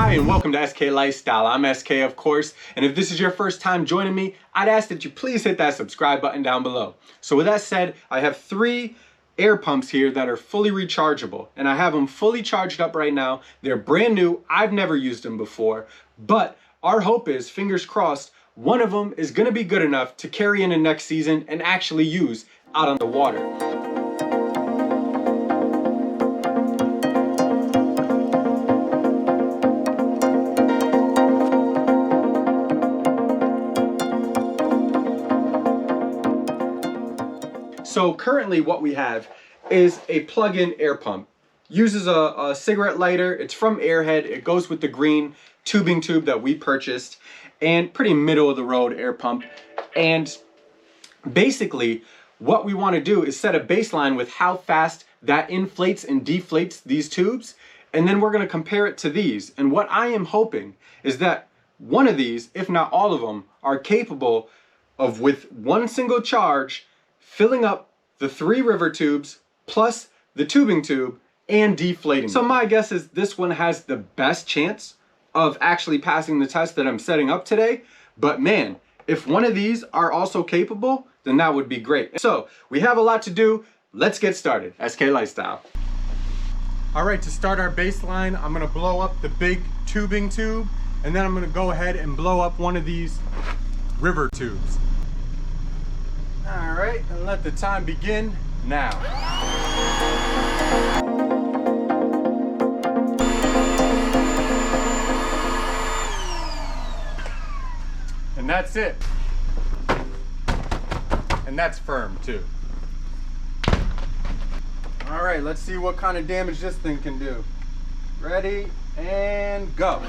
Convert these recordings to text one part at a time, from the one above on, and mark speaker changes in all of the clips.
Speaker 1: Hi and welcome to SK Lifestyle. I'm SK of course, and if this is your first time joining me, I'd ask that you please hit that subscribe button down below. So with that said, I have 3 air pumps here that are fully rechargeable, and I have them fully charged up right now. They're brand new, I've never used them before, but our hope is, fingers crossed, one of them is gonna be good enough to carry into next season and actually use out on the water. So currently what we have is a plug-in air pump. Uses a cigarette lighter. It's from AIRHEAD. It goes with the green tubing tube that we purchased, and pretty middle of the road air pump. And basically what we want to do is set a baseline with how fast that inflates and deflates these tubes, and then we're going to compare it to these. And what I am hoping is that one of these, if not all of them, are capable of, with one single charge, filling up the 3 river tubes plus the tubing tube and deflating. So my guess is this one has the best chance of actually passing the test that I'm setting up today. But man, if one of these are also capable, then that would be great. So we have a lot to do. Let's get started. SK Lifestyle. All right, to start our baseline, I'm gonna blow up the big tubing tube, and then I'm gonna go ahead and blow up one of these river tubes. All right, and let the time begin now. And that's it. And that's firm too. All right, let's see what kind of damage this thing can do. Ready and go.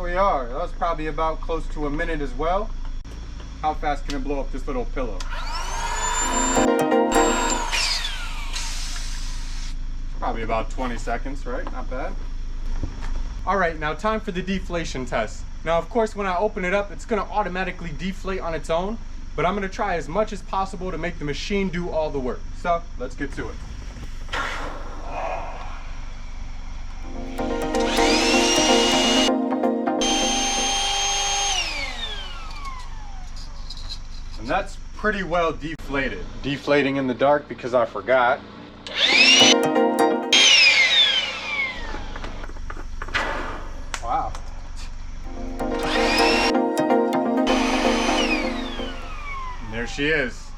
Speaker 1: We are. That was probably about close to a minute as well. How fast can it blow up this little pillow? Probably about 20 seconds, right? Not bad. All right, now time for the deflation test. Now, of course, when I open it up, it's gonna automatically deflate on its own, but I'm gonna try as much as possible to make the machine do all the work. So let's get to it. And that's pretty well deflated. Deflating in the dark because I forgot. Wow. And there she is.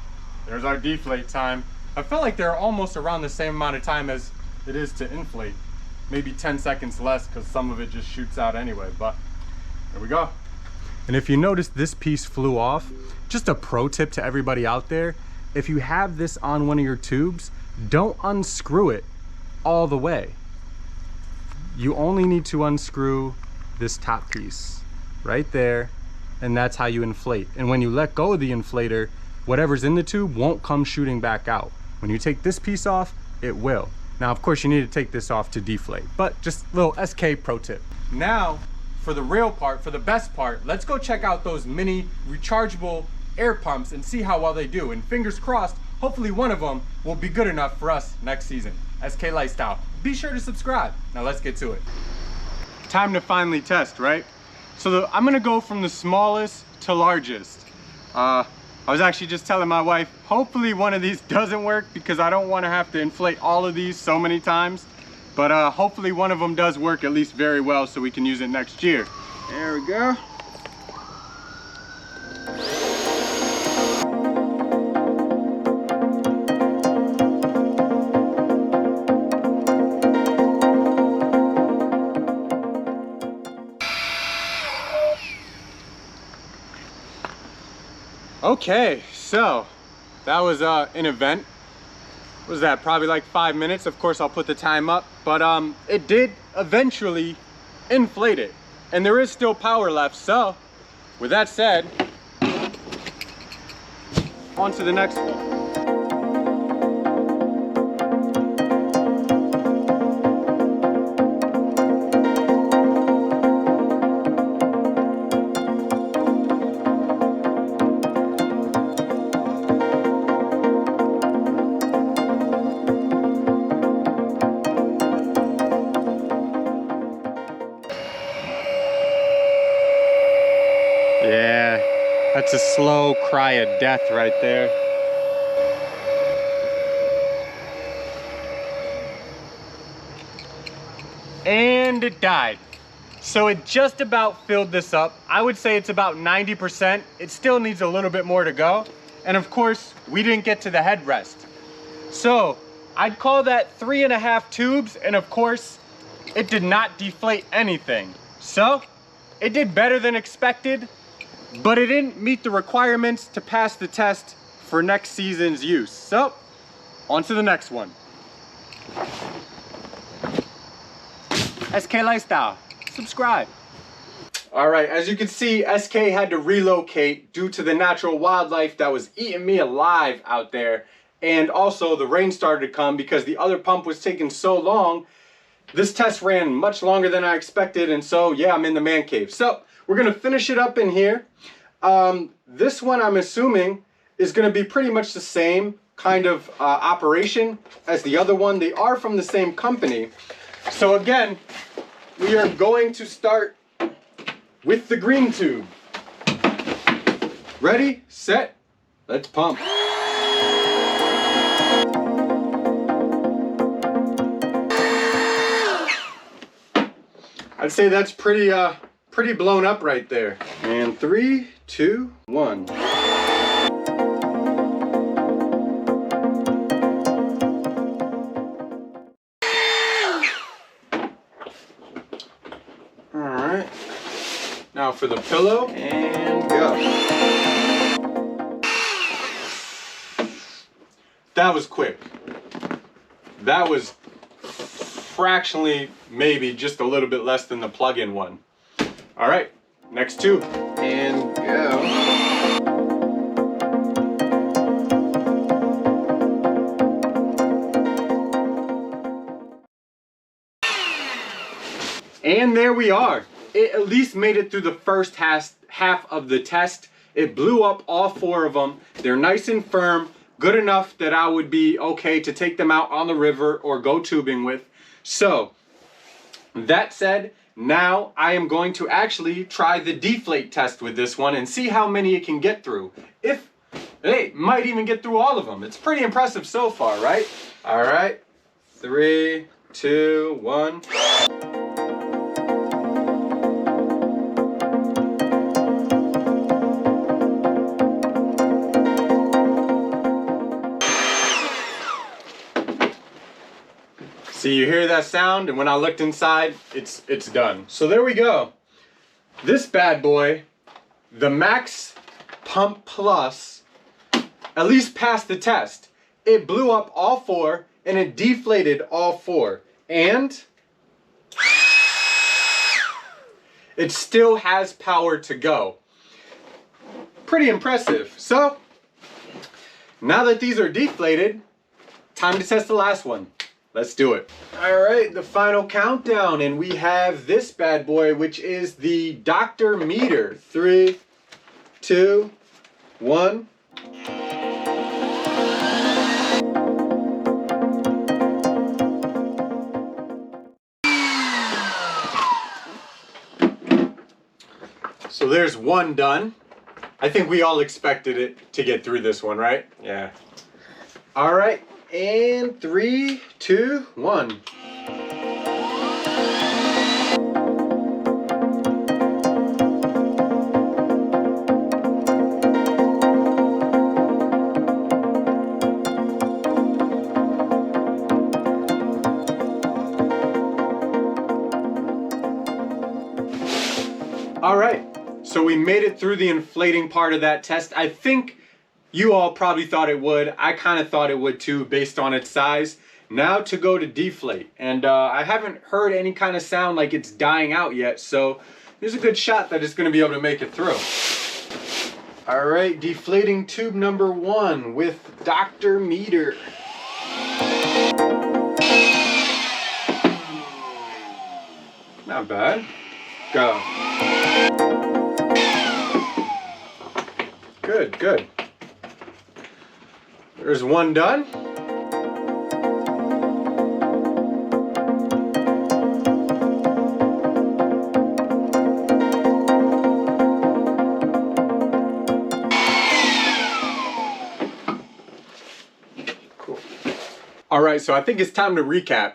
Speaker 1: There's our deflate time. I felt like they're almost around the same amount of time as it is to inflate. Maybe 10 seconds less because some of it just shoots out anyway, but here we go. And if you notice, this piece flew off. Just a pro tip to everybody out there, if you have this on one of your tubes, don't unscrew it all the way. You only need to unscrew this top piece right there, and that's how you inflate. And when you let go of the inflator, whatever's in the tube won't come shooting back out. When you take this piece off, it will. Now, of course, you need to take this off to deflate, but just a little SK pro tip. Now, for the real part, for the best part, let's go check out those mini rechargeable air pumps and see how well they do. And fingers crossed, hopefully one of them will be good enough for us next season. SK Lifestyle. Be sure to subscribe. Now let's get to it. Time to finally test, right? So I'm gonna go from the smallest to largest. I was actually just telling my wife, hopefully one of these doesn't work because I don't wanna have to inflate all of these so many times. But hopefully one of them does work at least very well so we can use it next year. There we go. Okay, so that was an event. What was that, probably like 5 minutes? Of course I'll put the time up, but it did eventually inflate it, and there is still power left. So with that said, on to the next one. That's a slow cry of death right there. And it died. So it just about filled this up. I would say it's about 90%. It still needs a little bit more to go. And of course, we didn't get to the headrest. So I'd call that 3.5 tubes. And of course, it did not deflate anything. So it did better than expected, but it didn't meet the requirements to pass the test for next season's use. So on to the next one. SK Lifestyle, subscribe. All right, as you can see, SK had to relocate due to the natural wildlife that was eating me alive out there. And also the rain started to come because the other pump was taking so long. This test ran much longer than I expected, and so yeah, I'm in the man cave. So we're gonna finish it up in here. This one, I'm assuming, is gonna be pretty much the same kind of operation as the other one. They are from the same company. So again, we are going to start with the green tube. Ready, set, let's pump. I'd say that's pretty blown up right there. And 3, 2, 1. All right. Now for the pillow and go. That was quick. That was fractionally, maybe just a little bit less than the plug-in one. All right, next tube, and go. And there we are. It at least made it through the first half of the test. It blew up all 4 of them. They're nice and firm, good enough that I would be okay to take them out on the river or go tubing with. So, that said, now I am going to actually try the deflate test with this one and see how many it can get through. If, hey, might even get through all of them. It's pretty impressive so far, right? All right, 3, 2, 1. See, you hear that sound, and when I looked inside, it's done. So there we go. This bad boy, the Max Pump Plus, at least passed the test. It blew up all 4, and it deflated all 4. And it still has power to go. Pretty impressive. So, now that these are deflated, time to test the last one. Let's do it. All right, the final countdown, and we have this bad boy, which is the Dr. Meter. 3, 2, 1. So there's one done. I think we all expected it to get through this one, right? Yeah. All right. And 3, 2, 1. All right, so we made it through the inflating part of that test. I think you all probably thought it would. I kind of thought it would too, based on its size. Now to go to deflate. And I haven't heard any kind of sound like it's dying out yet, so there's a good shot that it's going to be able to make it through. All right, deflating tube number 1 with Dr. Meter. Not bad. Go. Good, good. There's one done. All right, so I think it's time to recap.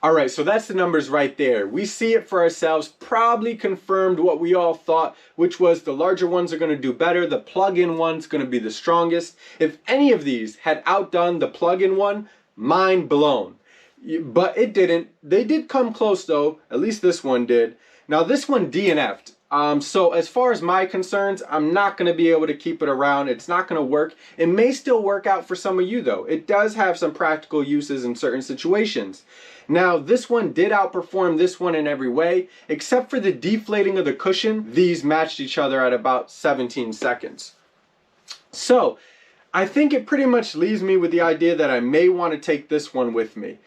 Speaker 1: All right, so that's the numbers right there. We see it for ourselves, probably confirmed what we all thought, which was the larger ones are gonna do better, the plug-in one's gonna be the strongest. If any of these had outdone the plug-in one, mind blown. But it didn't. They did come close though, at least this one did. Now this one DNF'd. So as far as my concerns, I'm not going to be able to keep it around. It's not going to work. It may still work out for some of you though. It does have some practical uses in certain situations. Now this one did outperform this one in every way, except for the deflating of the cushion. These matched each other at about 17 seconds. So I think it pretty much leaves me with the idea that I may want to take this one with me.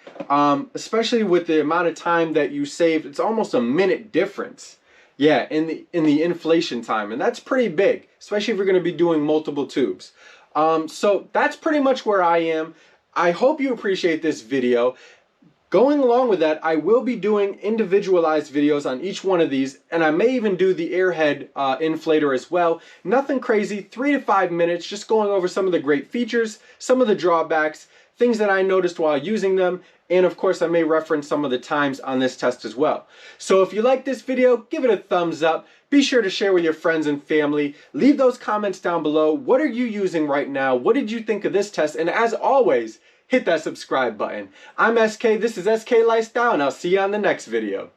Speaker 1: Especially with the amount of time that you saved. It's almost a minute difference. Yeah, in the inflation time, and that's pretty big, especially if you're going to be doing multiple tubes. So that's pretty much where I am. I hope you appreciate this video. Going along with that, I will be doing individualized videos on each one of these, and I may even do the AIRHEAD inflator as well. Nothing crazy, 3 to 5 minutes, just going over some of the great features, some of the drawbacks, things that I noticed while using them, and of course I may reference some of the times on this test as well. So if you like this video, give it a thumbs up. Be sure to share with your friends and family. Leave those comments down below. What are you using right now? What did you think of this test? And as always, hit that subscribe button. I'm SK, this is SK Lifestyle, and I'll see you on the next video.